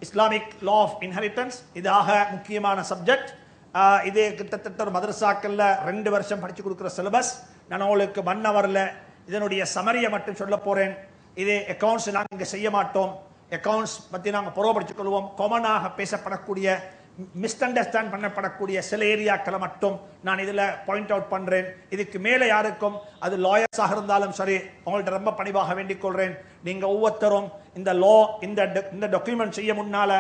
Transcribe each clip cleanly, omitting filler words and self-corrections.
Islamic law of inheritance இதாக முக்கியமான subject. இது கிட்டத்தட்ட மதரசாக்கள்ல 2 வருஷம் படிச்சு கொடுக்குற சிலபஸ். நான் உங்களுக்கு 1 ஹவர்ல இதனுடைய சமரியை மட்டும் சொல்ல போறேன். இது அக்கவுண்ட்ஸ் நாங்கள் இங்கே செய்ய மாட்டோம். அக்கவுண்ட்ஸ் பற்றி நாங்கள் புறப்படுத்திக் கொள்வோம். காமனாக பேசப்படக்கூடிய மிஸ் அண்டர்ஸ்டாண்ட் பண்ணப்படக்கூடிய சில ஏரியாக்களை மட்டும் நான் இதில் பாயிண்ட் அவுட் பண்றேன். இதுக்கு மேலே யாருக்கும் அது லாயர்ஸாக இருந்தாலும் சரி, உங்கள்ட்ட ரொம்ப பணிவாக வேண்டிக் கொள்றேன். நீங்க ஒவ்வொருத்தரும் இந்த லா இந்த டாக்குமெண்ட் செய்ய முன்னால,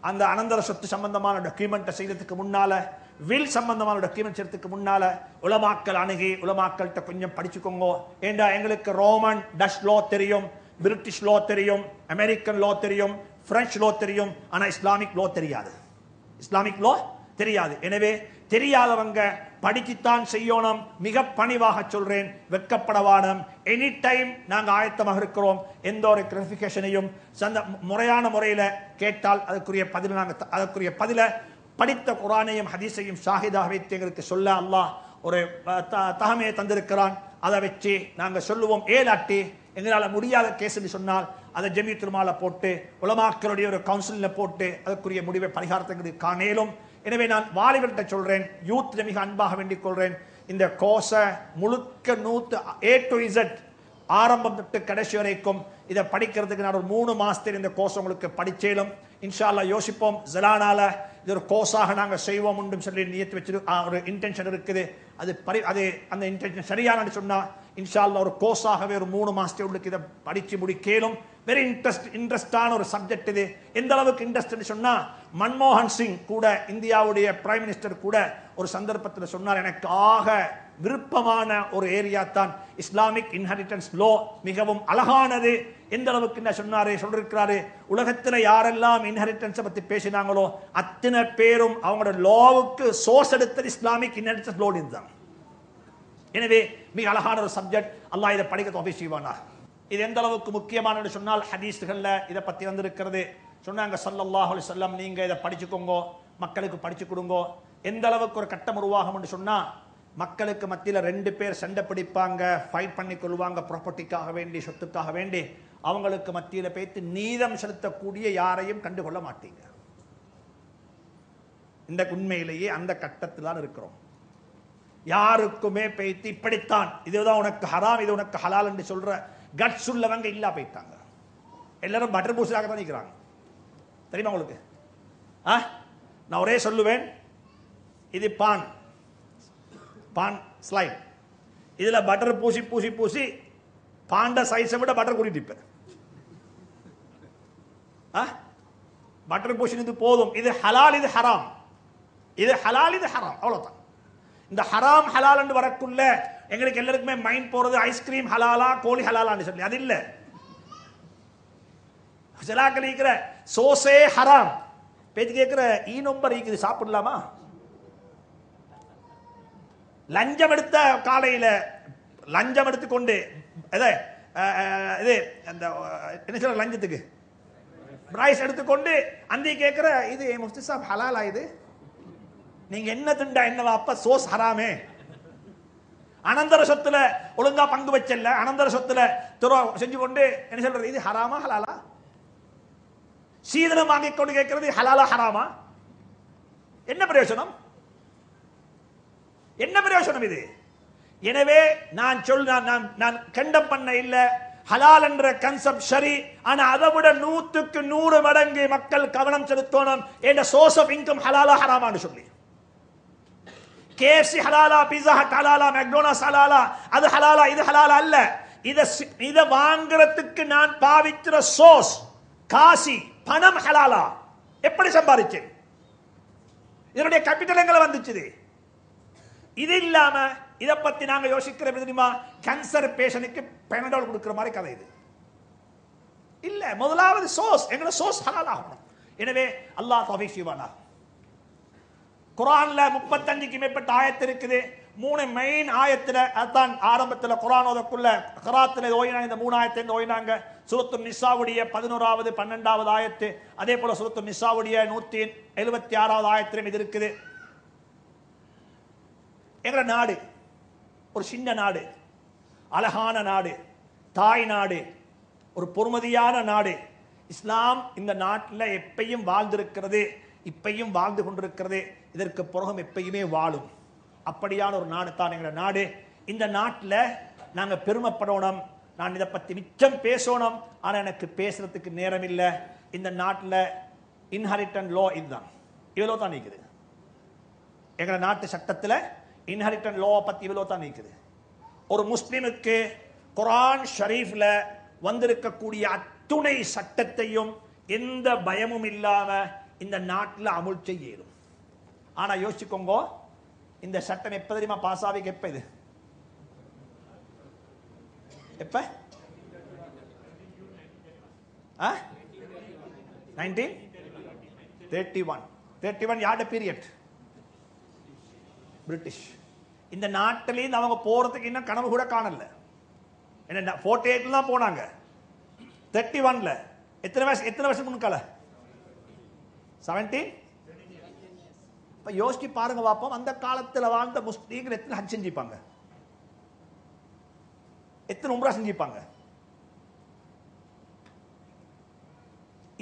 அந்த அனந்தர சொத்து சம்பந்தமான டாக்குமெண்ட்டை செய்யறதுக்கு முன்னால, வில் சம்பந்தமான டாக்குமெண்ட் செய்யறதுக்கு முன்னால உலமாக்கள் அணுகி உலமாக்கள்கிட்ட கொஞ்சம் படிச்சுக்கோங்க. ஏண்டா எங்களுக்கு ரோமன் டச் லா தெரியும், பிரிட்டிஷ் லா தெரியும், அமெரிக்கன் லா தெரியும், பிரெஞ்சு லா தெரியும், ஆனா இஸ்லாமிக் லா தெரியாது. இஸ்லாமிக் லா தெரியாது. எனவே தெரியாதவங்க படிச்சுத்தான் செய்யணும். மிக பணிவாக சொல்றேன், வெட்கப்படவானம். எனி டைம் நாங்க ஆயத்தமாக இருக்கிறோம். எந்த ஒரு கிளாரிஃபிகேஷனையும் முறையான முறையில் கேட்டால் அதற்குரிய பதில படித்த குர்ஆனையும் ஹதீஸையும் ஷாஹிதாக வைத்து எங்களுக்கு சொல்ல அல்லாஹ் ஒரு தகமையை தந்திருக்கிறான். அதை வச்சு நாங்க சொல்லுவோம். ஏலாட்டி எங்களால் முடியாத கேஸ் சொன்னால் அதை ஜமீஅத்துல் உலமால போட்டு உலமாக்களுடைய ஒரு கவுன்சிலில் போட்டு அதற்குரிய முடிவை பரிகாரத்துக்கு காணேலும். எனவே நான் வாலிபர்கிட்ட சொல்றேன், யூத் மிக அன்பாக வேண்டிக் கொள்றேன், இந்த கோர்ஸை முழுக்க A to Z ஆரம்பம் தொட்டு கடைசி வரைக்கும் இதை படிக்கிறதுக்கு நான் ஒரு 3 மாசத்தில் இந்த கோர்ஸ் உங்களுக்கு படிச்சேலும். இன்ஷா அல்லாஹ் யோசிப்போம். ஜலானால இது ஒரு கோர்ஸாக நாங்கள் செய்வோம் என்று சொல்லி நியத்து வச்சு ஒரு இன்டென்ஷன் இருக்குது. அது அந்த இன்டென்ஷன் சரியானு சொன்னா இன்ஷா அல்லாஹ் ஒரு கோர்ஸாகவே ஒரு 3 மாசத்தை உங்களுக்கு இதை படிச்சு முடிக்கலும். வெரி இன்ட்ரெஸ்டான ஒரு சப்ஜெக்ட் இது. எந்த அளவுக்கு இன்ட்ரெஸ்ட் சொன்னா, மன்மோகன் சிங் கூட, இந்தியாவுடைய பிரைம் மினிஸ்டர் கூட ஒரு சந்தர்ப்பத்தில் சொன்னார், எனக்கு ஆக விருப்பமான ஒரு ஏரியா தான் இஸ்லாமிக் இன்ஹெரிட்டன்ஸ் லோ, மிகவும் அழகானது. எந்த அளவுக்கு என்ன சொல்லிருக்கிறாரு, உலகத்தில் யாரெல்லாம் இன்ஹெரிட்டன்ஸை பத்தி பேசினாங்களோ அத்தனை பேரும் அவங்களோட லாவுக்கு சோர்ஸ் எடுத்தது இஸ்லாமிக் இன்ஹெரிட்டன்ஸ் லோ தான். எனவே மிக அழகான ஒரு சப்ஜெக்ட். அல்லாஹ் இதை படிக்க தௌஃபீக் செய்வானா. இது எந்த அளவுக்கு முக்கியமானது சொன்னால், ஹதீஸ்கள்ல இதை பத்தி வந்திருக்கிறது. சொன்னாங்க ஸல்லல்லாஹு அலைஹி வஸல்லம், நீங்க இதை படிச்சுக்கோங்க, மக்களுக்கு படிச்சு கொடுங்க. எந்த அளவுக்கு ஒரு கட்டம் உருவாகும் என்று சொன்னா, மக்களுக்கு மத்தியில் 2 பேர் சண்டை பிடிப்பாங்க, ஃபைட் பண்ணி கொள்வாங்க, ப்ராப்பர்ட்டிக்காக வேண்டி, சொத்துக்காக வேண்டி. அவங்களுக்கு மத்தியில் பேத்து நீதம் செலுத்தக்கூடிய யாரையும் கண்டுகொள்ள மாட்டீங்க. இந்த உண்மையிலேயே அந்த கட்டத்தில் தான் இருக்கிறோம். யாருக்குமே பேத்து இப்படித்தான், இதுதான் உனக்கு ஹராம், இது உனக்கு ஹலால் என்று சொல்ற கட்ஸ் உள்ளவங்க இல்லா போயிட்டாங்க. எல்லாரும் பட்டர் பூசியாக தான் நிற்கிறாங்க. தெரியுமா உங்களுக்கு? நான் ஒரே சொல்லுவேன், இது பான் ஸ்லைட். இதுல பட்டர் பூசி பூசி பூசி பாண்ட சைஸை விட பட்டர் கூட்டிட்டு இருப்பேன். பட்டர் பூசினது போதும். இது ஹலால், இது ஹராம். இது ஹலால், இது ஹராம், அவ்வளவுதான். இந்த ஹராம் ஹலால் என்று வரக்குள்ள எங்களுக்கு எல்லாருக்குமே மைண்ட் போறது ஐஸ்கிரீம் ஹலாலா, கோழி ஹலாலான்னு சொல்லி. அது இல்ல. சிலாக்கள் இருக்கிற சோசே ஹராம் பேச்சு கேட்கிற ஈ நம்பர் இருக்குது, சாப்பிடலாமா? லஞ்சம் எடுத்த காலையில லஞ்சம் எடுத்துக்கொண்டு இது அந்த என்ன சொல்ற லஞ்சத்துக்கு பிரைஸ் எடுத்துக்கொண்டு அந்த கேட்கிற இது முஃப்தி சாப் ஹலாலா, இது நீங்க என்ன திண்டா என்னவா அப்ப சோஸ் ஹராமே. அனந்தர சொத்துல ஒழுங்கா பங்கு வச்சல்ல, அனந்தர சொத்துல துறோ செஞ்சு கொண்டு என்ன சொல்றது, இது ஹராமா ஹலாலா? சீதனம் வாங்கிக் கொண்டு கேட்கிறது ஹலாலா ஹராமா? என்ன பிரயோஜனம்? என்ன பிரயோஜனம் இது? எனவே நான் கண்டம் பண்ண இல்ல, ஹலால் என்ற கன்செப்ட் சரி. ஆனா அதை விட 100க்கு 100 மடங்கு மக்கள் கவனம் செலுத்தணும். என்ற சோர்ஸ் ஆஃப் இன்கம் ஹலாலா ஹராமான்னு சொல்லி. கேஎஃப்சி ஹலாலா, பீஸா ஹட் ஹலாலா, மெக்டோனல்ட்ஸ் ஹலாலா, அது ஹலாலா, இது ஹலாலா அல்ல. இத வாங்குறதுக்கு நான் பாவிக்கிற சோர்ஸ் காசி பணம் ஹலாலா? எப்படி சம்பாதிச்சேன்? இதனுடைய கேபிட்டல் எங்களை வந்துச்சு. இது இல்லாம இதை பத்தி நாங்க யோசிக்கிற தெரியுமா, கேன்சர் பேஷனுக்கு பெனடால் கொடுக்கிற மாதிரி கதை இது இல்ல. முதலாவது சோர்ஸ், எங்களோட சோர்ஸ் ஹலால் ஆகணும். எனவே அல்லாஹ் தௌஃபீக் செய்வானா. குர்ஆன்ல 35க்கு மேற்பட்ட ஆயத்து இருக்குது. 3 மெயின் ஆயத்துல அதான் ஆரம்பத்துல குர்ஆன் ஓதக்குள்ள கராத்துல ஓயினாங்க. இந்த 3 ஆயத்தை ஓயினாங்க. சூரத்துன் நிசாவுடைய 11வது 12வது ஆயத்து, அதே போல சூரத்துன் நிசாவுடைய 176வது ஆயத்திலும் இது இருக்குது. எங்களோட நாடு ஒரு சின்ன நாடு, அழகான நாடு, தாய் நாடு, ஒரு பொறுமதியான நாடு, இஸ்லாம் இந்த நாட்டில் எப்பையும் வாழ்ந்திருக்கிறது, இப்பையும் வாழ்ந்து கொண்டிருக்கிறது, இதற்கு பிறகும் எப்பயுமே வாழும். அப்படியான ஒரு நாடு தான் எங்களோட நாடு. இந்த நாட்டில் நாங்கள் பெருமைப்படணும். நான் இதை பற்றி மிச்சம் பேசணும், ஆனால் எனக்கு பேசுறதுக்கு நேரம் இல்லை. இந்த நாட்டில் இன்ஹெரிட்டன் லா இதுதான், இவ்வளோ தான் நிற்குது. எங்களோட நாட்டு சட்டத்தில் இன்ஹெரிட்டன் லா பற்றி இவ்வளோ தான் நிற்குது. ஒரு முஸ்லிமுக்கு குர்ஆன் ஷரீஃப்ல வந்திருக்கக்கூடிய அத்துணை சட்டத்தையும் எந்த பயமும் இல்லாம இந்த நாட்டில் அமுல் செய்ய இயலும். ஆனா யோசிச்சுக்கோங்க, இந்த சட்டம் எப்ப தெரியுமா பாஸ் ஆகிக்கு? எப்ப இது எப்ப 1931 யார்ட பீரியட்? பிரிட்டிஷ். இந்த நாட்டிலேருந்து அவங்க போறதுக்கு இன்னும் கனவு கூட காணல. என்ன 48 தான் போனாங்க, 31ல எத்தனை வருஷம் முன்கால? 17. இப்ப யோசிச்சு பாருங்க பாப்போம், அந்த காலத்தில் வாழ்ந்த முஸ்லீம்கள் எத்தனை ஹஜ் செஞ்சிப்பாங்க, எத்தனை உம்ரா செஞ்சிப்பாங்க?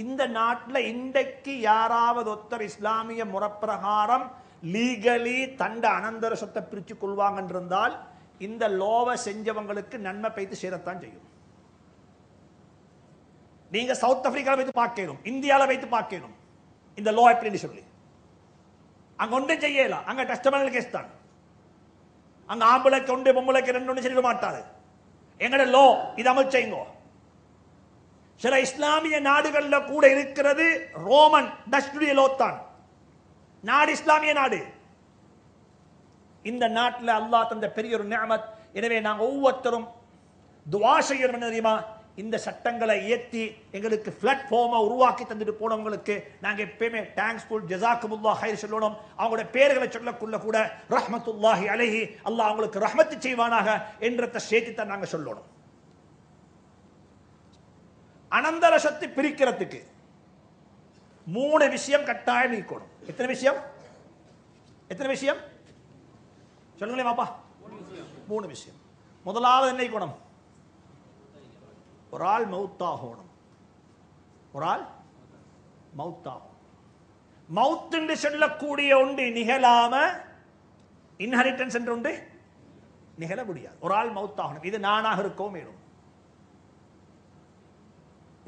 இந்த நாட்டில் இன்றைக்கு யாராவது ஒருத்தர் இஸ்லாமிய முறப்பிரகாரம் லீகலி தண்ட அனந்தர சொத்தை பிரிச்சு கொள்வாங்க இருந்தால் இந்த லோவை செஞ்சவங்களுக்கு நன்மை பைத்து சேரத்தான் செய்யும். நீங்க சவுத் ஆப்பிரிக்கால வைத்து பார்க்கணும், இந்தியாவில் வைத்து பார்க்கணும் இந்த லோ எப்படின்னு சொல்லி. அங்க ஒன்றும் செய்யலாம், அங்க டெஸ்டமெண்டல் கேஸ் தான். அங்க ஆம்பளைக்கு ஒன்று பொம்பளைக்கு ரெண்டு ஒன்று செய்ய மாட்டாரு. எங்கட லோ இது அமல் செய்யுங்க. சில இஸ்லாமிய நாடுகளில் கூட இருக்கிறது ரோமன் டச்சுடைய லோ தான். நாடு இஸ்லாமிய நாடு. இந்த நாட்டில் அல்லாஹ் தந்த பெரிய ஒரு நிஅமத். எனவே நாங்கள் ஒவ்வொருத்தரும் துஆ செய்யணும். என்ன தெரியுமா? இந்த சட்டங்களை இயற்றி எங்களுக்கு பிளாட்ஃபார்மை உருவாக்கி தந்துட்டு போனவங்களுக்கு நாங்கள் எப்பயுமே தேங்க்ஸ் ஃபுல் ஜஸாக்குமுல்லாஹ் ஹைர் சொல்லணும். அவங்களுடைய பேர்களை சொல்லக்குள்ள கூட ரஹ்மத்துல்லாஹி அலைஹி, அல்லாஹ் அவங்களுக்கு ரஹ்மத்து செய்வானாக என்றதை சேர்த்து தான் நாங்கள் சொல்லணும். அனந்தர சொத்து பிரிக்கிறதுக்கு 3 விஷயம் கட்டாயம் நீக்கணும். எத்தனை விஷயம்? எத்தனை விஷயம் சொல்லுங்களேன் பாப்பா? 3 விஷயம். முதலாவது என்ன குணம்? ஒரு ஆள் மௌத்தாகணும். ஒரு ஆள் மௌத்தாகும். மவுத் என்று சொல்லக்கூடிய ஒன்று நிகழாம இன்ஹெரிட்டன்ஸ் என்று ஒன்று நிகழ முடியாது. ஒரு ஆள் மௌத்தாகணும். இது நானாக இருக்கவும் வேணும்.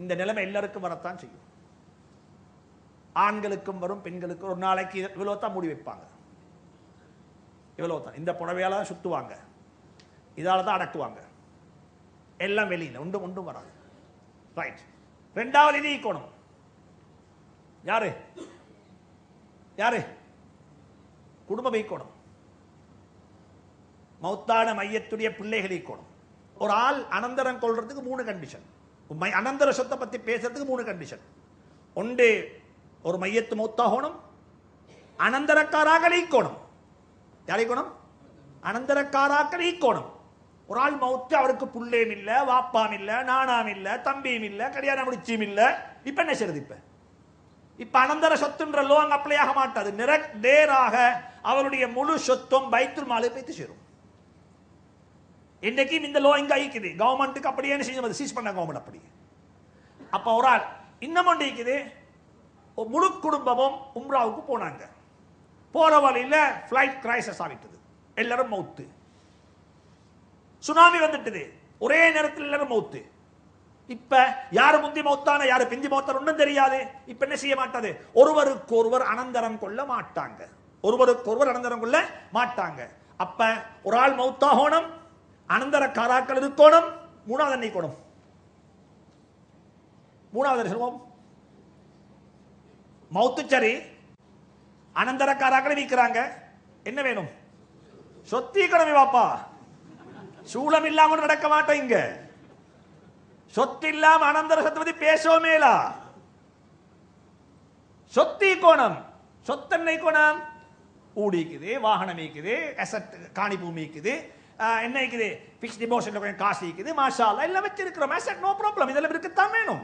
இந்த நிலைமை எல்லாருக்கும் வரத்தான் செய்யும். ஆண்களுக்கும் வரும், பெண்களுக்கும். ஒரு நாளைக்கு இவ்வளோ தான் மூடி வைப்பாங்க, இவ்வளோ தான். இந்த புடவையால தான் சுத்துவாங்க, இதால தான் அடக்குவாங்க. எல்லாம் வெளியில் ஒன்றும் ஒன்றும் வராது. ரைட். ரெண்டாவது இது ஈக்கணும். யாரு யாரு? குடும்பம் ஈக்கணும். மௌத்தான மையத்துடைய பிள்ளைகள் ஈக்கணும். ஒரு ஆள் அனந்தரம் கொள்றதுக்கு 3 கண்டிஷன். அனந்தர சொத்தை பத்தி பேசுறதுக்கு 3 கண்டிஷன். ஒன்று, ஒரு மையத்து மௌத்தாகணும், அனந்தரக்காராக்கள் ஈக்கணும். யாரைக்கணும்? அனந்தரக்காராக்கள் ஈக்கணும். ஒரு ஆள் மௌத்து, அவருக்கு புள்ளேம் இல்ல, வாப்பாம் இல்ல, நானாம் இல்ல, தம்பியும் இல்ல, கல்யாணம் முடிச்சியும் இல்ல. இப்ப என்ன செய்யறது? இப்ப அனந்தர சொத்துன்ற லோ அங்க அப்ளை ஆக மாட்டாது. நேராக அவருடைய முழு சொத்தும் பைத்துல் மாலுக்கு போய் சேரும். இன்னைக்கும் இந்த லோ இங்க இருக்குது. கவர்மெண்ட்டுக்கு அப்படியே செஞ்சு சீஸ் பண்ண கவர்மெண்ட் அப்படி. அப்ப ஒரு ஆள் இன்னும் ஒன்று இருக்குது. முழு குடும்பமும் உம்ராவுக்கு போனாங்க. போற வழியில பிளைட் கிரைசிஸ் ஆகிட்டது, எல்லாரும் மௌத்து. சுனாமி வந்துட்டது, ஒரே நேரத்தில் எல்லாரும் மௌத்து. இப்ப யாரு முந்தி மௌத்தான யாரு பிந்தி மௌத்தான ஒன்றும் தெரியாது. இப்ப என்ன செய்ய மாட்டாது, ஒருவருக்கு ஒருவர் அனந்தரம் கொள்ள மாட்டாங்க. ஒருவருக்கு ஒருவர் அனந்தரம் கொள்ள மாட்டாங்க. அப்ப ஒரு ஆள் மௌத்தாகணும், அனந்தர காராக்கள் இருக்கணும். மூணாவது என்ன இருக்கணும்? மூணாவது சொல்லுவோம், மௌத்து சரி, அனந்தரக்காராக்களை விற்கிறாங்க. என்ன வேணும்? சொத்தீக்கணும். வாப்பா, சூழம் இல்லாம நடக்க மாட்டோம் இங்க. சொத்து இல்லாம அனந்தர சொத்தை பத்தி பேசவோமேலா. சொத்தி கோணம். சொத்தன்னை கோணம் ஊடிக்குது, வாகனம் இருக்குது, அசட் காணி பூமி இருக்குது, என்ன இருக்குது, பிக்ஸ் டிபாசிட்ல கொஞ்சம் காசு இருக்குது, மாஷா அல்லாஹ் எல்லாம் வச்சிருக்கிறோம். அசட் நோ ப்ராப்ளம், இதெல்லாம் இருக்கத்தான் வேணும்.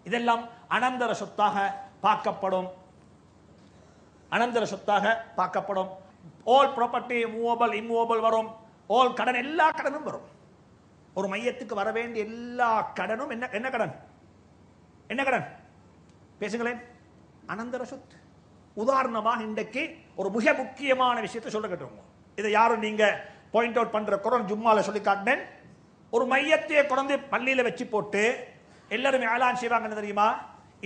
இதெல்லாம் அனந்தர சொத்தாக பார்க்கப்படும். அனந்தர சொத்தாக பார்க்கப்படும். ஆல் ப்ராப்பர்ட்டி மூவபிள் இம்மூவபிள் வரும். ஆல் கடன், எல்லா கடனும் வரும். ஒரு மையத்துக்கு வர வேண்டிய எல்லா கடனும் என்ன என்ன கடன்? என்ன கடன்? பேசுங்களேன். அனந்தர சொத்து. உதாரணமாக இன்றைக்கு ஒரு மிக முக்கியமான விஷயத்தை சொல்ல கேட்டுருங்க. இதை யாரும் நீங்க பாயிண்ட் அவுட் பண்ற குரான் ஜும்மால சொல்லி காட்டினேன். ஒரு மையத்தையே கொண்டு பள்ளியில வச்சு போட்டு எல்லாரும் ஏலான் செய்வாங்க தெரியுமா?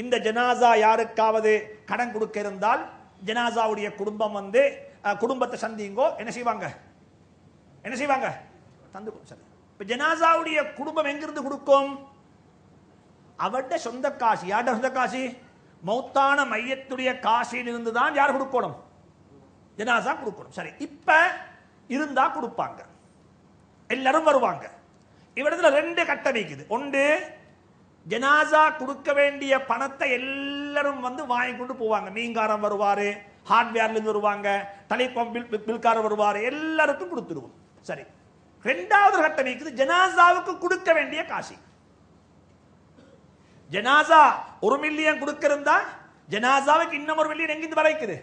இந்த ஜனாசா யாருக்காவது கடன் கொடுக்க இருந்தால் ஜனாசாவுடைய குடும்பம் வந்து குடும்பத்தை சந்திங்கோ என்ன செய்வாங்க? என்ன செய்வாங்க? தந்து சரி. இப்ப ஜனாசாவுடைய குடும்பம் எங்கிருந்து கொடுக்கும்? அவருடைய சொந்த காசு. யாருடைய சொந்த காசு? மௌத்தான மையத்துடைய காசில் இருந்து தான் யார் கொடுக்கணும்? ஜனாசா கொடுக்கணும். சரி, இப்ப இருந்தா கொடுப்பாங்க, எல்லாரும் வருவாங்க. இவரதுல ரெண்டு கட்டம் இருக்குது. ஒன்று, ஜனாசா கொடுக்க வேண்டிய பணத்தை எல்லாரும் வந்து வாங்கி கொண்டு போவாங்க. மீன்காரன் வருவாரு, ஹார்ட்வேர்ல இருந்து வருவாங்க, டெலிகாம் பில்காரர் வருவாரு, எல்லாருக்கும் கொடுத்துருவோம். சரி, ரெண்டாவது கட்டம் இருக்குது, ஜனாசாவுக்கு கொடுக்க வேண்டிய காசு. ஜனாசா 1 மில்லியன் கொடுக்க இருந்தா ஜனாசாவுக்கு இன்னும் 1 மில்லியன் எங்கிருந்து வரைக்குது?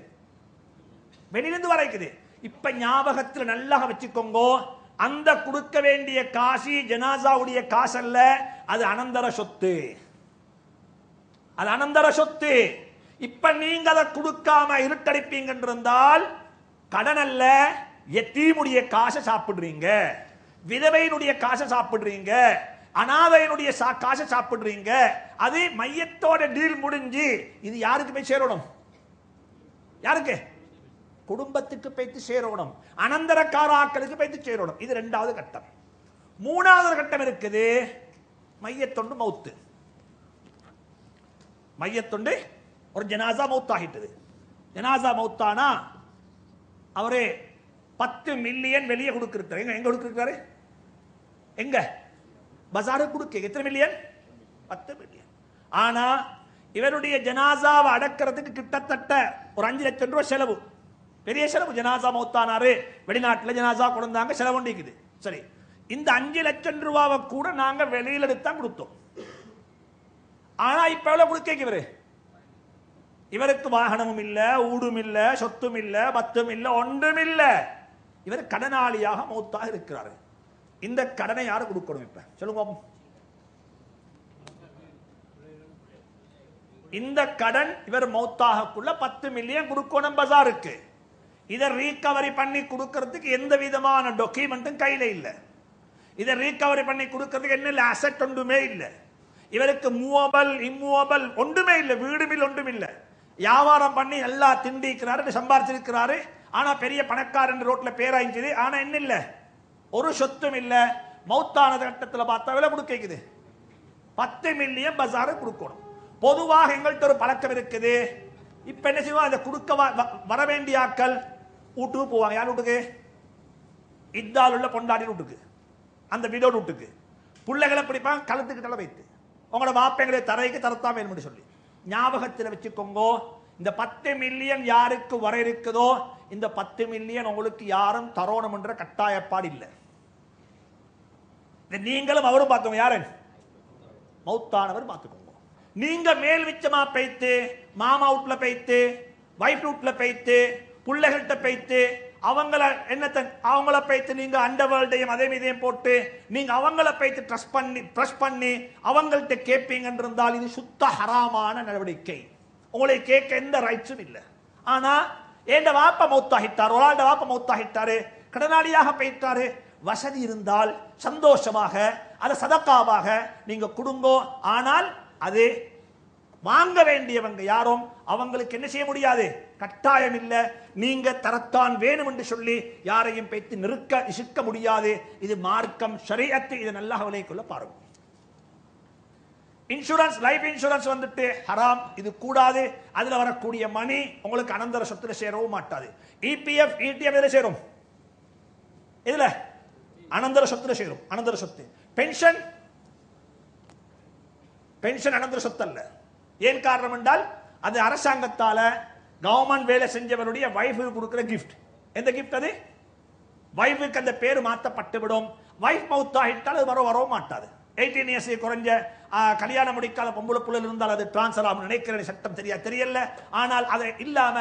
வெளியிலிருந்து வரைக்குது. இப்ப ஞாபகத்தில் நல்லா வச்சுக்கோங்க, அந்த கொடுக்க வேண்டிய காசு ஜனாசாவுடைய காசு அல்ல, அது அனந்தர சொத்து. அது அனந்தர சொத்து. இப்ப நீங்க அதை கொடுக்காம இருட்டடிப்பீங்க என்றால் கடன் அல்ல, எத்தீமுடைய காசை சாப்பிடுறீங்க, விதவையினுடைய காசை சாப்பிடுறீங்க, அனாதையினுடைய காசை சாப்பிடுறீங்க. அது மையத்தோட டீல் முடிஞ்சு இது யாருக்கு போய் சேரணும்? யாருக்கு? குடும்பத்துக்கு போய்த்து சேரணும், அனந்தரக்காராக்களுக்கு போய்த்து சேரணும். இது ரெண்டாவது கட்டம். மூணாவது கட்டம் இருக்குது, மையத்தொண்டு மௌத்து. மையத்தொண்டு ஒரு ஜனாசா மௌத்தாகிட்டது. ஜனாசா மௌத்தானா அவரு 10 மில்லியன் வெளியே கொடுக்கிறாரு. எங்க கொடுக்கிறாரு? எங்க? பஜாரு கொடுக்க. எத்தனை மில்லியன்? 10 மில்லியன். ஆனா இவருடைய ஜனாசாவை அடக்கிறதுக்கு கிட்டத்தட்ட ஒரு 5 லட்சம் ரூபாய் செலவு. பெரிய செலவு. ஜனாசா மௌத்தானாரு, வெளிநாட்டில் ஜனாசா கொண்டாங்க, செலவு இருக்குது. சரி, இந்த 5 லட்சம் ரூபாவை கூட நாங்க வெளியில எடுத்தான் கொடுத்தோம். ஆனா இப்ப எவ்வளவு கொடுக்க? இவருக்கு வாகனமும் இல்ல, ஊடும் இல்ல, சொத்தும் இல்ல, பத்தும் இல்ல, ஒன்றும் இல்ல. இவர் கடனாளியாக மௌத்தாக இருக்கிறாரு. இந்த கடனை யாரு கொடுக்கணும்? இப்ப சொல்லுங்க. இந்த கடன் இவர் மௌத்தாகக்குள்ள 10 மில்லியன் கொடுக்கணும் பஜாருக்கு. இதை ரீகவரி பண்ணி கொடுக்கிறதுக்கு எந்த விதமான டாக்குமெண்ட்டும் கையில இல்ல. இதை ரீகவரி பண்ணி கொடுக்கிறதுக்கு என்ன இல்ல, அசெட் ஒன்றுமே இல்ல. இவருக்கு மூவபிள் இம்மூவபிள் ஒன்றுமே இல்ல, வீடுமில் ஒன்றும் இல்ல. வியாபாரம் பண்ணி எல்லா திண்டிக்கிறாரு, சம்பாதிச்சிருக்கிறாரு. ஆனா பெரிய பணக்காரன் ரோட்ல பேராயிடுச்சு. ஆனா என்ன இல்ல, ஒரு சொத்தும் இல்ல. மௌத்தான கட்டத்தில் பார்த்தா விலை கொடுக்குது 10 மில்லியன் பஜாரு கொடுக்கணும். பொதுவாக எங்கள்கிட்ட ஒரு பழக்கம் இருக்குது. இப்ப என்ன செய்வோம், அதை கொடுக்க வர வேண்டிய ஆட்கள் வீட்டுக்கு போவாங்க. யார் வீட்டுக்கு? இத்தால் உள்ள பொண்டாடி வீட்டுக்கு, அந்த விடோடு வீட்டுக்கு. பிள்ளைகளை பிடிப்பாங்க கழுத்துக்கு தலை வைத்து, உங்களோட மாப்பங்களை தரைக்கு தரத்தான் வேணும் சொல்லி. ஞாபகத்தில் வச்சுக்கோங்க, இந்த 10 மில்லியன் யாருக்கு வர இருக்குதோ இந்த 10 மில்லியன் உங்களுக்கு யாரும் தரோணும் என்ற கட்டாயப்பாடு இல்லை. நீங்களும் அவரும் பார்த்துக்கோங்க. யாரு? மௌத்தானவர் பார்த்துக்கோங்க. நீங்க மேல் மிச்சமா பைத்து, மாமா வீட்டுல பைத்து, வைஃப் வீட்டுல பைத்து, பிள்ளைகள்கிட்ட பைத்து, அவங்கள என்னத்தை அவங்கள பைத்து நீங்க அண்டர்வேர்ல்டையும் அதே மீதையும் போட்டு நீங்க அவங்கள பைத்து ட்ரஸ்ட் பண்ணி அவங்கள்ட்ட கேட்பீங்க இருந்தால் இது சுத்த ஹராமான நடவடிக்கை. உங்களை கேட்க எந்த ரைட்ஸும் இல்லை. ஆனா என் வாப்ப மௌத்தாகிட்டார், ஒரு ஆளுடைய வாப்ப மௌத்தாகிட்டாரு, கடனாளியாக போயிட்டாரு. வசதி இருந்தால் சந்தோஷமாக அதை சதக்காவாக நீங்க கொடுங்கோ. ஆனால் அது வாங்க வேண்டியவங்க யாரும் அவங்களுக்கு என்ன செய்ய முடியாது, கட்டாயம் இல்லை. நீங்க தரத்தான் வேணும் என்று சொல்லி யாரையும் பேத்து இசுக்க முடியாது. இது மார்க்கம், ஷரீஅத். இதை நல்லா விலைக்குள்ள பாருங்க. இன்சூரன்ஸ், லைஃப் இன்சூரன்ஸ் வந்துட்டு ஹராம், இது கூடாது. அதுல வரக்கூடிய மணி உங்களுக்கு அனந்தர சொத்துல சேரவும் மாட்டாது. இபிஎஃப் இடிஎஃப் எதுல சேரும்? இதுல அனந்தர சொத்துல சேரும். அனந்தர சொத்து. பென்ஷன், பென்ஷன் அனந்தர சொத்து அல்ல. ஏன் காரணம் என்றால் அது அரசாங்கத்தால கவர்மெண்ட் வேலை செஞ்சவருடைய வைஃபுக்கு கொடுக்கிற கிஃப்ட். எந்த கிஃப்ட் அது? வைஃபுக்கு அந்த பேர் மாற்றப்பட்டு விடும். வைஃப் மவுத் ஆகிட்டால் அது வரவும் மாட்டாது. 18 இயர்ஸ் குறைஞ்ச கல்யாணம் முடிக்காத பொம்பளை புள்ள இருந்தால் அது டிரான்ஸ்ஃபர் ஆகும் நினைக்கிற சட்டம் தெரியல. ஆனால் அதை இல்லாம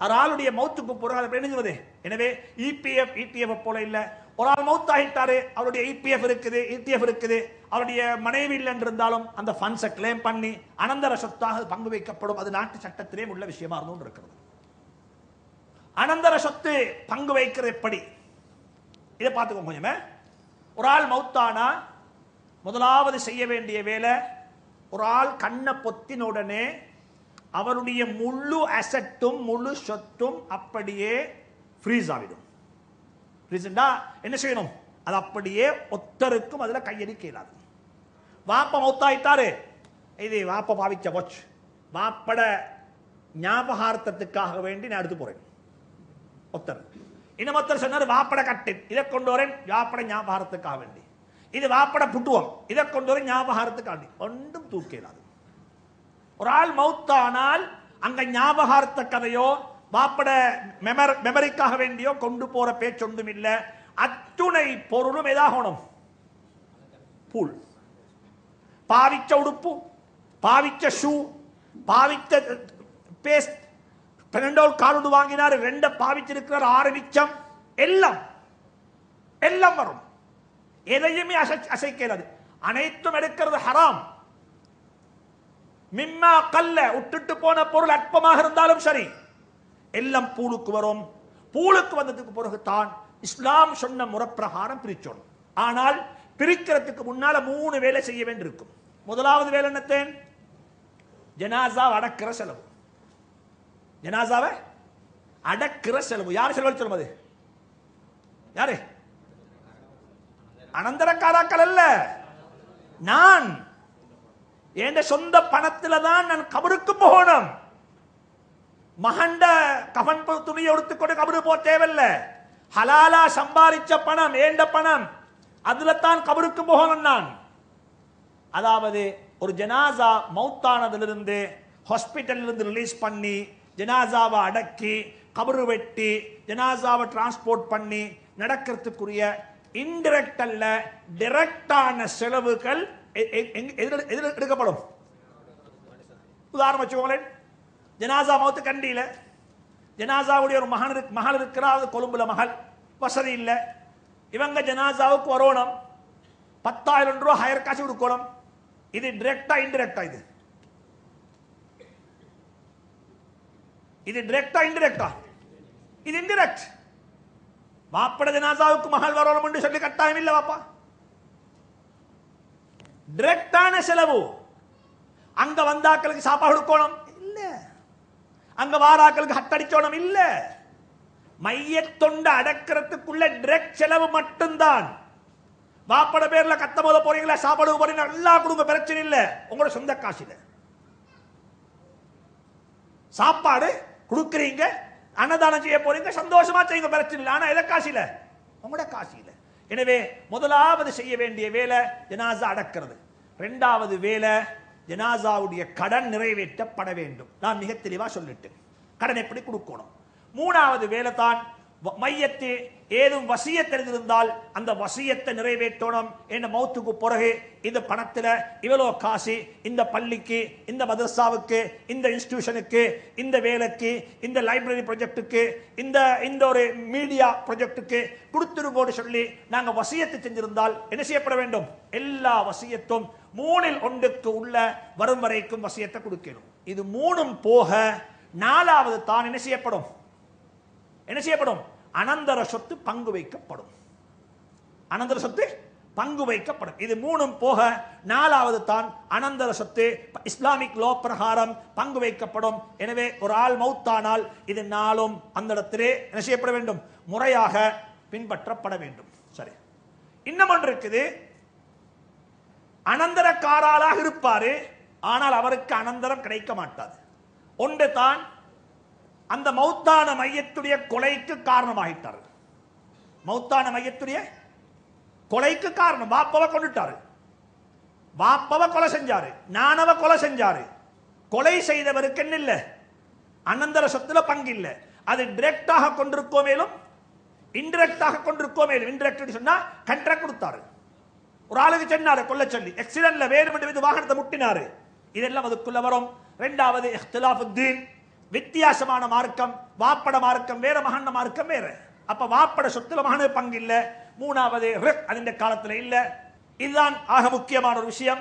ஒரு ஆளுடைய மௌத்துக்கு போறாங்க எழுதுவது. எனவே இபிஎஃப் இடிஎஃப் போல இல்ல. ஒரு ஆள் மௌத் ஆகிட்டாரு, அவருடைய இபிஎஃப் இருக்குது, இடிஎஃப் இருக்குது, அவருடைய மனைவி இல்லை என்றிருந்தாலும் அந்த ஃபண்ட்ஸை கிளைம் பண்ணி அனந்தர சொத்தாக பங்கு வைக்கப்படும். அது நாட்டு சட்டத்திலே உள்ள விஷயமா இருந்தும் இருக்கிறது. அனந்தர சொத்து பங்கு வைக்கிறது எப்படி, இதை பார்த்துக்கோங்க கொஞ்சமே. ஒரு ஆள் மௌத்தானா முதலாவது செய்ய வேண்டிய வேலை, ஒரு ஆள் கண்ணை பொத்தின உடனே அவருடைய முழு அசெட்டும் முழு சொத்தும் அப்படியே ஃப்ரீஸ் ஆகிடும். ஃப்ரீஸ்ண்டா என்ன செய்யணும், அது அப்படியே ஒத்தருக்கும் அதில் கையடிக்க இயலாது. வாப்ப மௌத்தாயிட்டாரு, இது வாப்ப பாவிச்ச வாட்ச், வாப்பட ஞாபகார்த்தத்துக்காக வேண்டி நான் எடுத்து போறேன். ஒத்தர் இன்னமொத்தர் சொன்னார் வாப்பட கட்டின், இதை கொண்டு வரேன் வாப்பட ஞாபகார்த்தத்துக்காக வேண்டி. இது வாப்பட புட்டுவம், இதை கொண்டு வரேன் ஞாபகார்த்தத்துக்காக வேண்டி. ஒன்றும் தூக்க இயலாது. ஒரு ஆள் மௌத்தானால் அங்க ஞாபகார்த்த கதையோ வாப்பட மெமரிக்காக வேண்டியோ கொண்டு போற பேச்சொன்றும் இல்லை. அத்துணை பொருளும் எதாகணும், பூல். பாவிச்ச உடுப்பு, பாவிச்ச ஷூ, பாவித்த பேஸ்ட், 12 காலுடு வாங்கினார், 2 பாவிச்சிருக்கிறார், 6 மிச்சம், எல்லாம் எல்லாம் வரும். எதையுமே அசைக்கிறது. அனைத்தும் எடுக்கிறது ஹராம். மிம்மா கல்ல விட்டுட்டு போன பொருள் அற்பமாக இருந்தாலும் சரி, எல்லாம் பூலுக்கு வரும். பூலுக்கு வந்ததுக்கு பிறகு தான் இஸ்லாம் சொன்ன முறைப்பிரகாரம் பிரிச்சோம். ஆனால் பிரிக்கிறதுக்கு முன்னால 3 வேலை செய்ய வேண்டியிருக்கும். முதலாவது வேலை என்னத்தேன், ஜனாசா அடக்கிற செலவு. ஜனாசாவை அடக்கிற செலவு யார் செலவு சொல்லும், அது யாரு? அனந்தரக்காராக்கள் அல்ல, நான் என் சொந்த பணத்துல தான் நான் கபருக்கு போகணும். மகண்ட கஃன் துணியை எடுத்துக்கொண்டு கபரு போக தேவையில்ல. ஹலாலா சம்பாதிச்ச பணம், ஏண்ட பணம், அதுல தான் கபருக்கு போகணும் நான். அதாவது ஒரு ஜனாசா மௌத்தானதிலிருந்து ஹாஸ்பிட்டலிருந்து ரிலீஸ் பண்ணி ஜனாசாவை அடக்கி கபரு வெட்டி ஜனாசாவை டிரான்ஸ்போர்ட் பண்ணி நடக்கிறதுக்குரிய இன்டைரக்ட் அல்ல டைரக்டான செலவுகள் எடுக்கப்படும். உதாரணம் வச்சுக்கோங்களேன், ஜனாசா மௌத்து கண்டியில, ஜனாசாவுடைய ஒரு மகள் இருக்கிறார், கொழும்புல மகள், வசதி இல்லை. இவங்க ஜனாசாவுக்கு வரணும், 10,000 ரூபாய் ஹையர் காசு கொடுக்கணும். இது டைரக்டா இன்டைரக்டா? இது டைரக்டா இன்டைரக்டா? இது இன்டைரக்ட். வாப்பட ஜனாசாவுக்கு மகள் வரணும் என்று சொல்லி கட்டாயம் இல்லை வாப்பா. டைரக்டான செலவு. அங்க வந்தாக்களுக்கு சாப்பாடு கொடுக்கணும் இல்ல, அங்க வாராக்களுக்கு ஹட்டடிச்சோணும் இல்ல. மையத்தொண்ட அடக்கிறதுக்குள்ள டைரக்ட் செலவு மட்டும்தான். வாப்பட பேர்ல கத்த போத போறீங்களா, சாப்பாடு போறீங்களா, எல்லா குடும்ப பிரச்சனை இல்ல. உங்களோட சொந்த காசுல சாப்பாடு கொடுக்குறீங்க, அன்னதானம் செய்ய போறீங்க, சந்தோஷமா செய்யுங்க, பிரச்சனை இல்லை. ஆனா எதை காசில? உங்களோட காசில. எனவே முதலாவது செய்ய வேண்டிய வேலை ஜனாசா அடக்கிறது. 2வது வேலை ஜனாசாவுடைய கடன் நிறைவேற்றப்பட வேண்டும். நான் மிக தெளிவா சொல்லிட்டேன் கடன் எப்படி கொடுக்கணும். 3வது வேலை தான் மையத்து ஏதும் வசியத் தெரிந்திருந்தால் அந்த வசியத்தை நிறைவேற்றணும். என்ன மௌத்துக்கு பிறகு இந்த பணத்துல இவ்வளவு காசு இந்த பள்ளிக்கு, இந்த மதரசாவுக்கு, இந்த இன்ஸ்டிடியூஷனுக்கு, இந்த வேலைக்கு, இந்த லைப்ரரி ப்ராஜெக்டுக்கு, இந்த ஒரு மீடியா ப்ராஜெக்டுக்கு கொடுத்துருங்கோடு சொல்லி நாங்க வசியத்தை செஞ்சிருந்தால் என்ன செய்யப்பட வேண்டும்? எல்லா வசியத்தும் 3இல் 1க்கு உள்ள வரும் வரைக்கும் வசியத்தை கொடுக்கணும். இது 3ம் போக 4வது தான் என்ன செய்யப்படும்? என்ன செய்யப்படும்? அனந்தர சொத்து பங்கு வைக்கப்படும். அனந்தர சொத்து பங்கு வைக்கப்படும். இது 3ம் போக 4வது தான் அனந்தர சொத்து இஸ்லாமிக் லோ பிரகாரம் பங்கு வைக்கப்படும். எனவே ஒரு ஆள் மௌத்தானால் இது 4ம் அந்த இடத்திலே என்ன செய்யப்பட வேண்டும்? முறையாக பின்பற்றப்பட வேண்டும். சரி, இன்னும் ஒன்று இருக்குது. அனந்தரக்காராளாக இருப்பாரு, ஆனால் அவருக்கு அனந்தரம் கிடைக்க மாட்டாது. ஒன்று தான் அந்த மௌத்தான மையத்துடைய கொலைக்கு காரணமாகிட்டார். மௌத்தான மையத்துடைய கொலைக்கு காரணம் வாப்பவ கொண்டுட்டாரு, வாப்பவ கொலை செஞ்சாரு, நானவ கொலை செஞ்சாரு. கொலை செய்தவருக்கு என்ன இல்ல? அனந்தர சொத்துல பங்கு இல்ல. அது டைரக்டாக கொண்டிருக்கோ மேலும் இன்டைரக்டாக கொண்டிருக்கோ மேலும். இன்டைரக்ட் சொன்னா கண்ட்ராக்ட் கொடுத்தாரு, ஒரு ஆளுக்கு சொன்னாரு கொல்ல சொல்லி, ஆக்சிடென்ட்ல வேறு வாகனத்தை முட்டினாரு, இதெல்லாம் அதுக்குள்ள வரும். 2வது இஹ்திலாஃபுத்தீன், வித்தியாசமான மார்க்கம். வாப்பட மார்க்கம் வேற, மகன் மார்க்கம் வேற. அப்ப வாப்பட சொத்துல மகனு பங்கு இல்ல. 3வது ரிக், அதிന്റെ காலத்துல இல்ல. இதுதான் ஆக முக்கியமான ஒரு விஷயம்.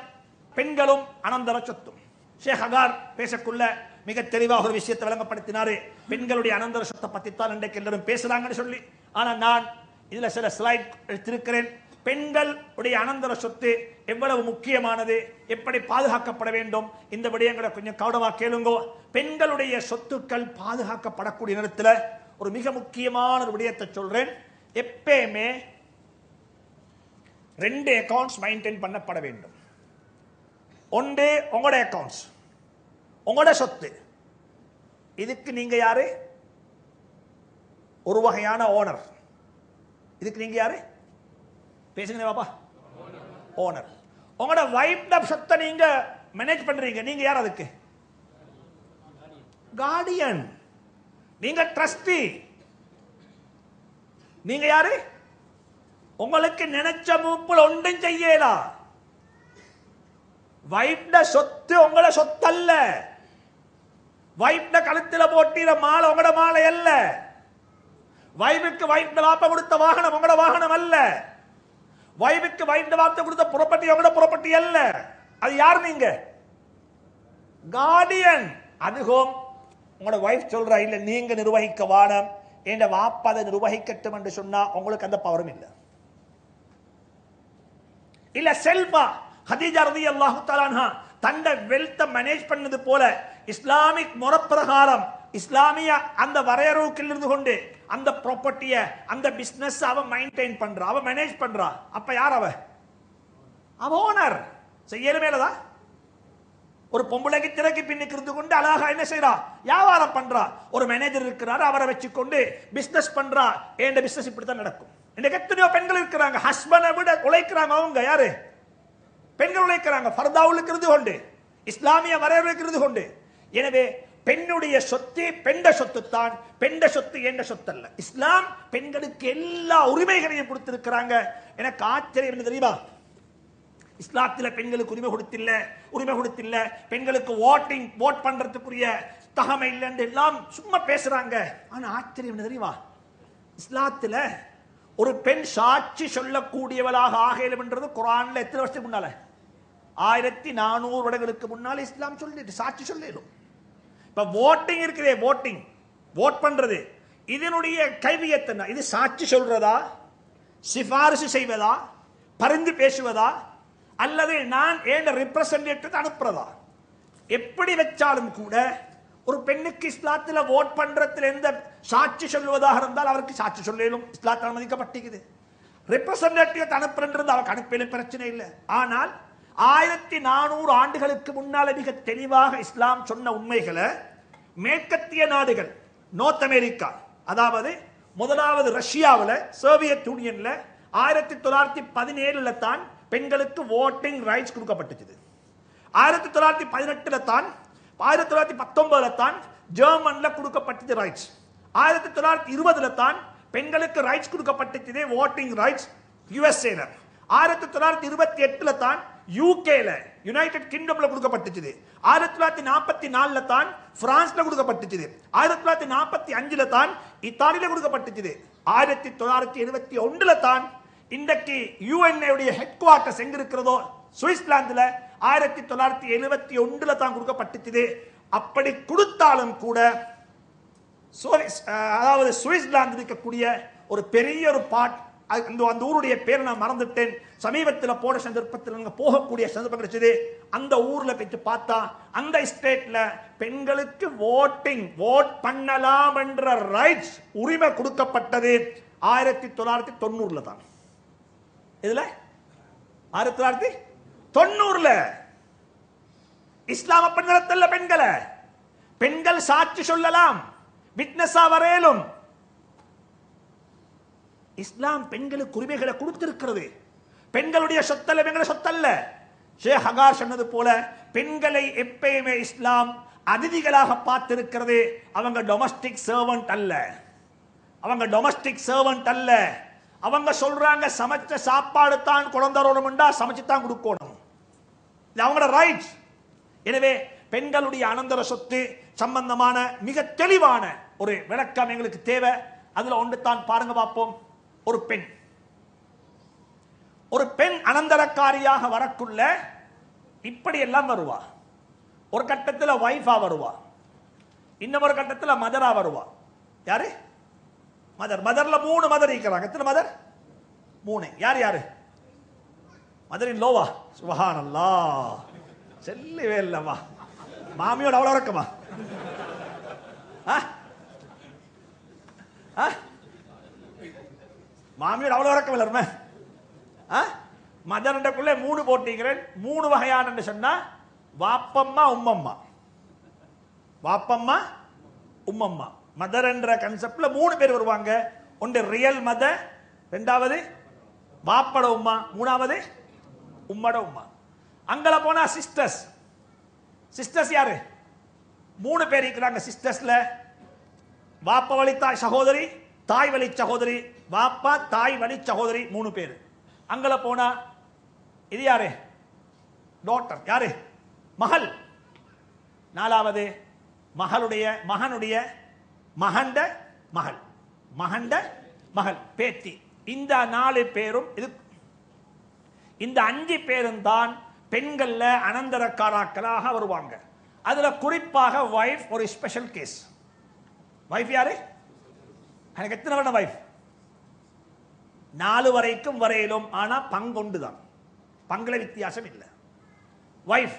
பெண்களும் அனந்தர சொத்தும். ஷேக் அகார் பேசக்குள்ள மிக தெளிவாக ஒரு விஷயத்தை விளங்கப்படுத்தினாரு. பெண்களுடைய அனந்தர சொத்தை பத்தி தான் இன்றைக்கு எல்லாரும் பேசுறாங்கன்னு சொல்லி. ஆனா நான் இதுல சில ஸ்லைட் எடுத்திருக்கிறேன். பெண்களுடைய அனந்தர சொத்து எவ்வளவு முக்கியமானது, எப்படி பாதுகாக்கப்பட வேண்டும், இந்த விடயங்களை கொஞ்சம் கவனமாக கேளுங்கோ. பெண்களுடைய சொத்துக்கள் பாதுகாக்கப்படக்கூடிய நேரத்தில் ஒரு மிக முக்கியமான ஒரு விடயத்தை சொல்றேன். எப்பயுமே 2 அக்கவுண்ட்ஸ் மெயின்டைன் பண்ணப்பட வேண்டும். ஒன்று உங்களோட அக்கவுண்ட்ஸ், உங்களோட சொத்து. இதுக்கு நீங்க யாரு? ஒரு வகையான ஓனர். இதுக்கு நீங்க யாரு? பேசுங்க பாப்பா. ஓனர். உங்களோட வைஃப் சொத்தை நீங்க மேனேஜ் பண்றீங்க. நீங்க யார்? அதுக்கு கார்டியன். நீங்க ட்ரஸ்டி. நீங்க யாரு? உங்களுக்கு நினைச்ச மூப்புல ஒன்றும் செய்யலாம். வைஃப் சொத்து உங்களோட சொத்து அல்ல. வைஃப் கழுத்துல போட்டிற மாலை உங்களோட மாலை அல்ல. வைஃபுக்கு வைஃப் வாப்ப கொடுத்த வாகனம் உங்களோட வாகனம் அல்ல. வைஃபுக்கு வைஃப் வாப்ப கொடுத்த ப்ராப்பர்ட்டி உங்களோட ப்ராப்பர்ட்டி அல்ல. அது யார்? நீங்க கார்டியன். அதுவும் உங்களோட வைஃப் சொல்றா இல்ல நீங்க நிர்வகிக்க வானம், என் வாப்பா அதை நிர்வகிக்கட்டும் என்று சொன்னா உங்களுக்கு அந்த பவரும் இல்லை. இல்ல செல்வா ஹதீஜா ரலியல்லாஹு தஆலா அன்ஹா தண்ட வெல்த் மேனேஜ் பண்ணது போல இஸ்லாமிக் முறைப்பிரகாரம் இஸ்லாமிய அந்த வரையறைக்குள் இருந்து கொண்டு அந்த ப்ராப்பர்ட்டிய அந்த பிசினஸ் அவ மெயின்டைன் பண்றா, அவ மேனேஜ் பண்றா. அப்ப யார் அவ? அவ ஓனர். செய்யல மேலதான் ஒரு பொம்பளைக்கு திரைக்கு பின்னுக்கு இருந்து கொண்டு அழகா என்ன செய்யறா? வியாபாரம் பண்றா. ஒரு மேனேஜர் இருக்கிறாரு, அவரை வச்சுக்கொண்டு பிசினஸ் பண்றா. ஏண்ட பிசினஸ் இப்படித்தான் நடக்கும். இன்னைக்கு எத்தனையோ பெண்கள் இருக்கிறாங்க, ஹஸ்பண்டை விட உழைக்கிறாங்க. அவங்க யாரு? பெண்கள் உழைக்கிறாங்க. ஃபர்தாவுக்கு இருந்து கொண்டு இஸ்லாமிய வரையறைக்கு இருந்து கொண்டு. எனவே பெண்ணுடைய சொத்து பெண்ட சொத்து தான். பெண்ட சொத்து என்ற சொத்து அல்ல. இஸ்லாம் பெண்களுக்கு எல்லா உரிமைகளையும் கொடுத்திருக்கிறாங்க. எனக்கு ஆச்சரியம் என்ன தெரியுமா? இஸ்லாத்தில் பெண்களுக்கு உரிமை கொடுத்தில்ல, பெண்களுக்கு ஓட் பண்றதுக்குரிய தகமை இல்லைன்னு எல்லாம் சும்மா பேசுறாங்க. ஆனா ஆச்சரியம் என்ன தெரியுமா? இஸ்லாத்துல ஒரு பெண் சாட்சி சொல்லக்கூடியவளாக ஆகலும் என்றது குர்ஆன்ல எத்தனை வருஷத்துக்கு முன்னால? 1400 வருடங்களுக்கு முன்னால இஸ்லாம் சொல்லிட்டு சாட்சி சொல்லிடும். இப்ப voting இருக்குதே, vote பண்றது, இதனுடைய கைவியத் என்ன? இது சாட்சி சொல்றதா, சிபாரிசு செய்வதா, பரிந்து பேசுவதா, அல்லது நான் ஏன் ரெப்ரசன்டேட்டிவ் அனுப்புறதா? எப்படி வச்சாலும் கூட ஒரு பெண்ணுக்கு இஸ்லாத்தில் ஓட் பண்றதுல எந்த சாட்சி சொல்வதாக இருந்தால் அவருக்கு சாட்சி சொல்லும். இஸ்லாத்தில் அனுமதிக்கப்பட்டிருக்குது. ரெப்ரசன்டேட்டிவ் அனுப்புறது அவருக்கு அனுப்பலும் பிரச்சனை இல்லை. ஆனால் 1400 ஆண்டுகளுக்கு முன்னால மிக தெளிவாக இஸ்லாம் சொன்ன உண்மைகளை மேற்கத்திய நாடுகள், நார்த் அமெரிக்கா, அதாவது முதலாவது ரஷ்யாவில், சோவியத் யூனியன்ல 1917 தான் பெண்களுக்கு ஓட்டிங் ரைட்ஸ் கொடுக்கப்பட்டது. 1918 தான், 1919 தான் ஜெர்மன்ல கொடுக்கப்பட்டது ரைட்ஸ். 1920 தான் பெண்களுக்கு ரைட்ஸ் கொடுக்கப்பட்டது, ஓட்டிங் ரைட்ஸ் யுஎஸ்ஏல. 1928 தான் யூகேல, யுனைடெட் கிங்டம்ல கொடுக்கப்பட்டது. 1944 தான் பிரான்ஸ்ல கொடுக்கப்பட்டது. 1945 தான் இத்தாலியில கொடுக்கப்பட்டது. 1971 தான் இன்றைக்கு யுஎன்ஏ உடைய ஹெட் குவார்ட்டர்ஸ் எங்க இருக்கிறதோ சுவிட்சர்லாந்துல 1971 தான் கொடுக்கப்பட்டது. அப்படி கொடுத்தாலும் கூட அதாவது சுவிட்சர்லாந்து இருக்கக்கூடிய ஒரு பெரிய ஒரு பார்ட், அந்த ஊருடைய பேரை நான் மறந்துட்டேன், சமீபத்தில் போன சந்தர்ப்பத்தில் அங்க போகக்கூடிய சந்தர்ப்பம் கிடைச்சது. அந்த ஊர்ல போயிட்டு பார்த்தா அந்த ஸ்டேட்ல பெண்களுக்கு ஓட் பண்ணலாம் என்ற ரைட்ஸ் உரிமை கொடுக்கப்பட்டது 1990 தான். இதுல 1990 இஸ்லாம பெண்கள பெண்களை பெண்கள் சாட்சி சொல்லலாம், விட்னஸா வரையலும். இஸ்லாம் பெண்களுக்கு உரிமைகளை கொடுத்திருக்கிறது. பெண்களுடைய சொத்தல்ல, பெண்களை சொத்தல்ல. ஷேக் ஹகார் சொன்னது போல பெண்களை எப்பயுமே இஸ்லாம் அதிதிகளாக பார்த்திருக்கிறது. அவங்க டொமஸ்டிக் சர்வன்ட் அல்ல, அவங்க டொமஸ்டிக் சர்வன்ட் அல்ல. அவங்க சொல்றாங்க சமைச்ச சாப்பாடு தான் குழந்தைரோட சமைச்சு தான் கொடுக்கணும். இது அவங்களோட ரைட்ஸ். எனவே பெண்களுடைய அனந்தர சொத்து சம்பந்தமான மிக தெளிவான ஒரு விளக்கம் எங்களுக்கு தேவை. அதுல ஒன்று தான் பாருங்க பார்ப்போம். ஒரு பெண் ஒரு பெண் அனந்தரக்காரியாக வரக்குள்ள இப்படி எல்லாம் வருவா. ஒரு கட்டத்தில் வைஃபா வருவா, இன்னொரு கட்டத்தில் மதரா வருவா. யாரு? மதர். மதர்ல 3 மதர் இருக்கிறாங்க. எத்தனை மதர்? 3. யார் யாரு? மதரின் லோவா? சுப்ஹானல்லாஹ், செல்லவே இல்லவா. மாமியோட அவ்வளவு இறக்கமா? மாமியோட அவ்வளவு இறக்கம் இல்ல. மதர்ன்றக்குள்ளே 3 போட்டிக்கிறேன். 3 வகையான சொன்னா வாப்பம்மா உம்மம்மா. வாப்பம்மா உம்மம்மா. மதர் என்ற கன்செப்ட்ல 3 பேர் வருவாங்க. ஒன்று ரியல் மதர், ரெண்டாவது வாப்பட உம்மா, மூணாவது உம்மட உம்மா. அங்கல போனா சிஸ்டர்ஸ். சிஸ்டர்ஸ் யாரு? 3 பேர் இருக்கிறாங்க சிஸ்டர்ஸ்ல. வாப்ப வழி தாய் சகோதரி, தாய் வழி சகோதரி, வாப்பா தாய் வழி சகோதரி, 3 பேர். அங்கல போனா இது யாரு? டாட்டர். யாரு? மகள். 4வது மகளுடைய மகனுடைய மகண்ட மகள், மகண்ட மகள், பேத்தி. இந்த 4 பேரும் இது. இந்த 5 பேரும் தான் பெண்கள்ல அனந்தரக்காராக்களாக வருவாங்க. அதுல குறிப்பாக வைஃப் ஒரு ஸ்பெஷல் கேஸ். வைஃப் யாரு? எனக்கு எத்தனை வருடம் வைஃப்? 4 வரைக்கும் வரையிலும். ஆனா பங்குண்டு தான், பங்குல வித்தியாசம் இல்லை. வைஃப்,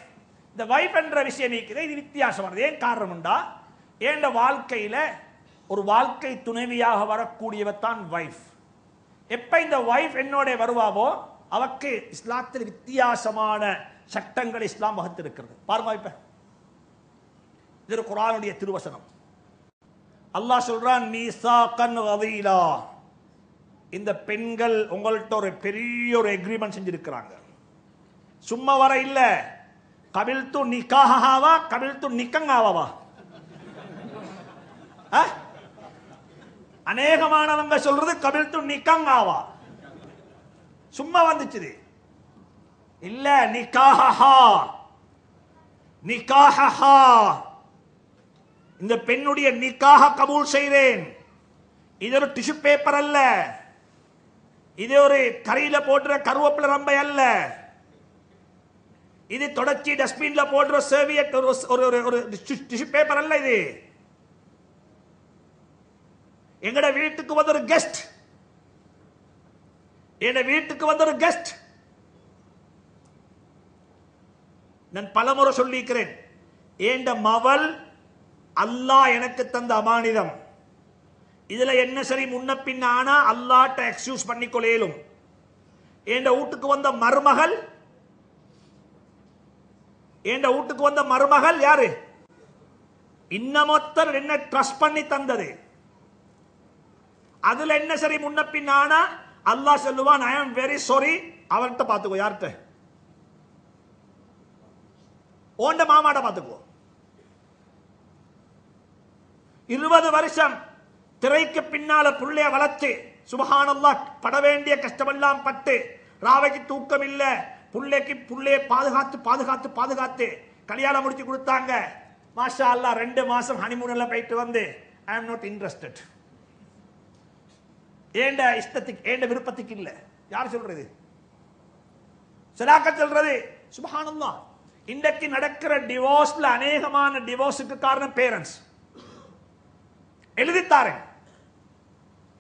இந்த வைஃப் என்ற விஷயம் இருக்கிறது, இது வித்தியாசமானது. ஏன் காரணம் உண்டா? ஏண்ட வாழ்க்கையில ஒரு வாழ்க்கை துணைவியாக வரக்கூடியவத்தான் வைஃப். எப்ப இந்த வைஃப் என்னோட வருவாவோ அவக்கு இஸ்லாத்தில் வித்தியாசமான சட்டங்கள் இஸ்லாம் வகுத்திருக்கிறது. பாருங்க, இப்ப இது குர்ஆனுடைய திருவசனம். அல்லாஹ் சொல்றான், மீசாகன் கலீலா. இந்த பெண்கள் உங்கள்ட்ட ஒரு பெரிய ஒரு எக்ரிமெண்ட் செஞ்சிருக்கிறாங்க. சும்மா வர இல்ல. கபில்து நிகாஹாவா கபில்து நிக்கங்காவா? அநேகமானவங்க சொல்றது கபில்து நிக்கங்காவா. சும்மா வந்துச்சு இல்ல. நிகாஹா, நிகாஹா. இந்த பெண்ணுடைய நிக்காஹ கபூல் செய்தேன். இது ஒரு டிஷ்யூ பேப்பர் அல்ல. இது ஒரு கரையில போடுற கருவேப்பிலை ரம்பை அல்ல. இது தொடச்சி டஸ்ட்பின்ல போடுற சர்வியட் ஒரு டிஷ்யூ பேப்பர் அல்ல. இது எங்கட வீட்டுக்கு வந்த ஒரு கெஸ்ட். என் வீட்டுக்கு வந்த ஒரு கெஸ்ட். நான் பலமுறை சொல்லிக்கிறேன், ஏண்ட மவள் அல்லாஹ் எனக்கு தந்த அமானிதம். இதுல என்ன சரி முன்ன பின்ன ஆனா அல்லாஹ்ட்ட எக்ஸ்கியூஸ் பண்ணிக்கொள்ளேலும். ஏண்ட வீட்டுக்கு வந்த மருமகள், ஏண்ட வீட்டுக்கு வந்த மருமகள் யாரு? இன்னமொத்தர் என்ன ட்ரஸ்ட் பண்ணி தந்தது. அதுல என்ன சரி முன்ன பின்ன ஆனா அல்லாஹ் சொல்லுவான், ஐ ஆம் வெரி சாரி. அவர்கிட்ட பாத்துக்கோ. யார்கிட்ட? ஓண்ட மாமாட்ட பாத்துக்கோ. 20 வருஷம் திரைக்கு பின்னால புள்ளைய வளர்த்து சுப்ஹானல்லாஹ் பட வேண்டிய கஷ்டமெல்லாம் பட்டு ராவைக்கு தூக்கம் இல்ல, புள்ளைக்கு புள்ளைய பாதுகாத்து பாதுகாத்து பாதுகாத்து கல்யாணம் முடிச்சு கொடுத்தாங்க. மாஷா அல்லாஹ் 2 மாசம் ஹனிமூன் எல்லாம் போயிட்டு வந்து ஐ அம் நாட் இன்ட்ரெஸ்டட். ஏண்ட இஷ்டத்துக்கு ஏண்ட விருப்பத்துக்கு இல்ல. யார் சொல்றது? சலாக்கத் சொல்றது. சுப்ஹானல்லாஹ், இன்றைக்கு நடக்கிற டிவோர்ஸ்ல அநேகமான டிவோர்ஸுக்கு காரணம் பேரண்ட்ஸ். எழுதித்தாரேன்,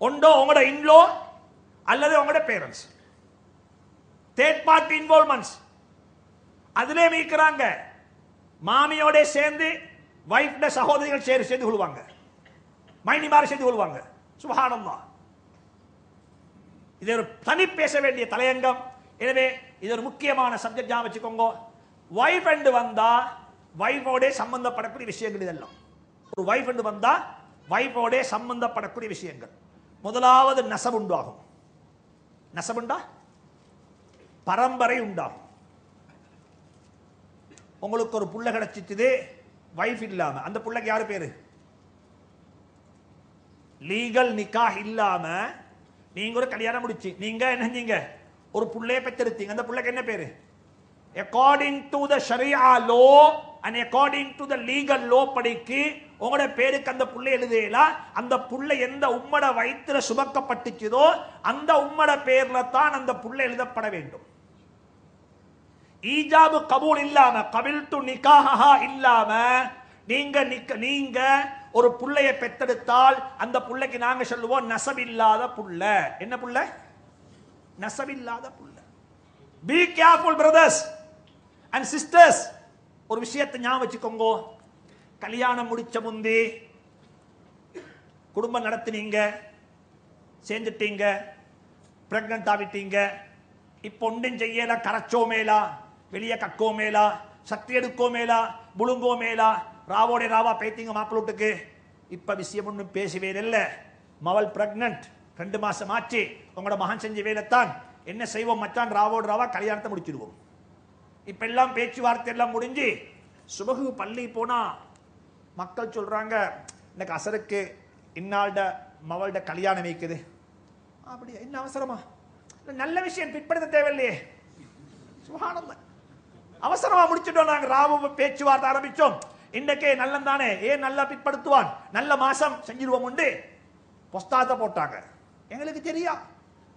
ஒன்றோ உங்களோட இன்லோ அல்லது உங்களோட பேரண்ட்ஸ். தேர்ட் பார்ட்டி இன்வால்வ்மெண்ட்ஸ் அதிலே மீக்கிறாங்க. மாமியோட சேர்ந்து வைஃப்ட சகோதரிகள் சேர்ந்து கொள்வாங்க, மைனிமாரி சேர்ந்து கொள்வாங்க. சுப்ஹானல்லாஹ், இது ஒரு தனி பேச வேண்டிய தலையங்கம். எனவே இது ஒரு முக்கியமான சப்ஜெக்ட். ஞாபகம் வச்சுக்கோங்க. வைஃப் என்று வந்தா வைஃபோட சம்பந்தப்படக்கூடிய விஷயங்கள் இதெல்லாம். ஒரு வைஃப் என்று வந்தா வைஃபோட சம்பந்தப்படக்கூடிய விஷயங்கள். முதலாவது நசப் உண்டாகும். நசபுண்டா பரம்பரை உண்டாகும். உங்களுக்கு ஒரு புள்ள கிடைச்சிட்டு வைஃப் இல்லாம, அந்த புள்ளைக்கு யாரு பேரு? லீகல் நிக்காஹ் இல்லாம நீங்க ஒரு கல்யாணம் முடிச்சு நீங்க என்ன செஞ்சீங்க? ஒரு புள்ளைய பெற்றெடுத்தீங்க. அந்த புள்ளைக்கு என்ன பேரு? According to the sharia law and according to the legal law படிக்கு உங்களோட பேருக்கு அந்த புள்ளை எழுதலாம். அந்த புள்ளை எந்த உம்மட வயிற்றுல சுமக்கப்பட்டுச்சதோ அந்த உம்மட பேர்ல தான் அந்த புள்ளை எழுதப்பட வேண்டும். ஈஜாபு கபூல் இல்லாம, கபில்து நிகாஹா இல்லாம நீங்க ஒரு புள்ளையை பெத்தெடுத்தால் அந்த புள்ளைக்கு நாங்க சொல்லுவோம் நசபில்லாத புள்ள. என்ன புள்ள? நசபில்லாத புள்ள. Be careful brothers and sisters. ஒரு விஷயத்தை ஞாபகம் வச்சுக்கோங்க. கல்யாணம் முடிச்ச முந்தி குடும்பம் நடத்தினீங்க, சேர்ந்துட்டீங்க, பிரெக்னன்ட் ஆகிட்டீங்க. இப்போ ஒன்றும் செய்யல, கரைச்சோ மேலா, வெளியே கக்கோ மேலா, சக்தி எடுக்கோ மேலா, புழுங்கோ மேலா, ராவோட ராவா பேத்திங்க மாப்பிள்ளூட்டுக்கு. இப்ப விஷயம் ஒன்றும் பேசுவே இல்லை. மவள் பிரெக்னன்ட், 2 மாசம் ஆச்சு. உங்களோட மகன் செஞ்ச வேலைத்தான். என்ன செய்வோம் மச்சான், ராவோட ராவா கல்யாணத்தை முடிச்சிடுவோம். இப்ப எல்லாம் பேச்சுவார்த்தை எல்லாம் முடிஞ்சு சுபகு பள்ளி போனா மக்கள் சொல்றாங்க, எனக்கு அசருக்கு இன்னால்ட மவள்ட கல்யாணம் வைக்குது. அப்படியா? என்ன அவசரமா? நல்ல விஷயம், பிற்படுத்த தேவையில்லையே. சுபஹானல்லாஹ், அவசரமா முடிச்சுட்டோம். நாங்க ராவு பேச்சுவார்த்தை ஆரம்பிச்சோம். இன்றைக்கே நல்லம் தானே, ஏன் நல்லா பிற்படுத்துவான், நல்ல மாசம் செஞ்சிருவோம் உண்டு. பொஸ்தாத்த போட்டாங்க. எங்களுக்கு தெரியா,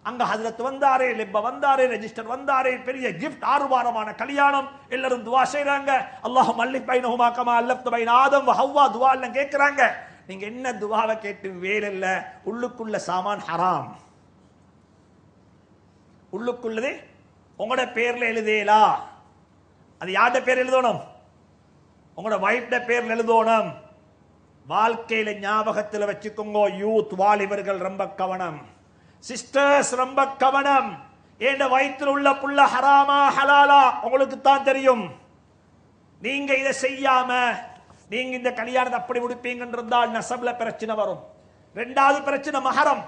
அங்க ஹஜ்ரத் வந்தாரு, லிப்ப வந்தாரு, ரெஜிஸ்டர் வந்தாரு, பெரிய கிஃப்ட், 6 வாரமான கல்யாணம். எல்லாரும் துவா செய்றாங்க. அல்லாஹும் அல்லிஃப் பைனஹுமா கமா அல்லஃப்த பைன ஆதம் வ ஹவ்வா துவா எல்லாம் கேட்கறாங்க. நீங்க என்ன துவாவை கேட்டு வேலை இல்ல, உள்ளுக்குள்ள சாமான் ஹராம். உள்ளுக்குள்ளது உங்களோட பேர்ல எழுதேலா. அது யார்ட பேர் எழுதணும்? உங்களோட வைஃப்ட பேர்ல எழுதணும். வாழ்க்கையில ஞாபகத்தில் வச்சுக்கோங்க. யூத் வாலிபர்கள் ரொம்ப கவனம், சிஸ்டர்ஸ் ரொம்ப கவனம். ஏண்ட வயிற்றில் உள்ள புள்ள ஹராமா ஹலாலா உங்களுக்கு தான் தெரியும். நீங்க இதை செய்யாம நீங்க இந்த கல்யாணத்தை அப்படி முடிப்பீங்க இருந்தால் நசப்ல பிரச்சனை வரும். 2வது பிரச்சனை மஹரம்.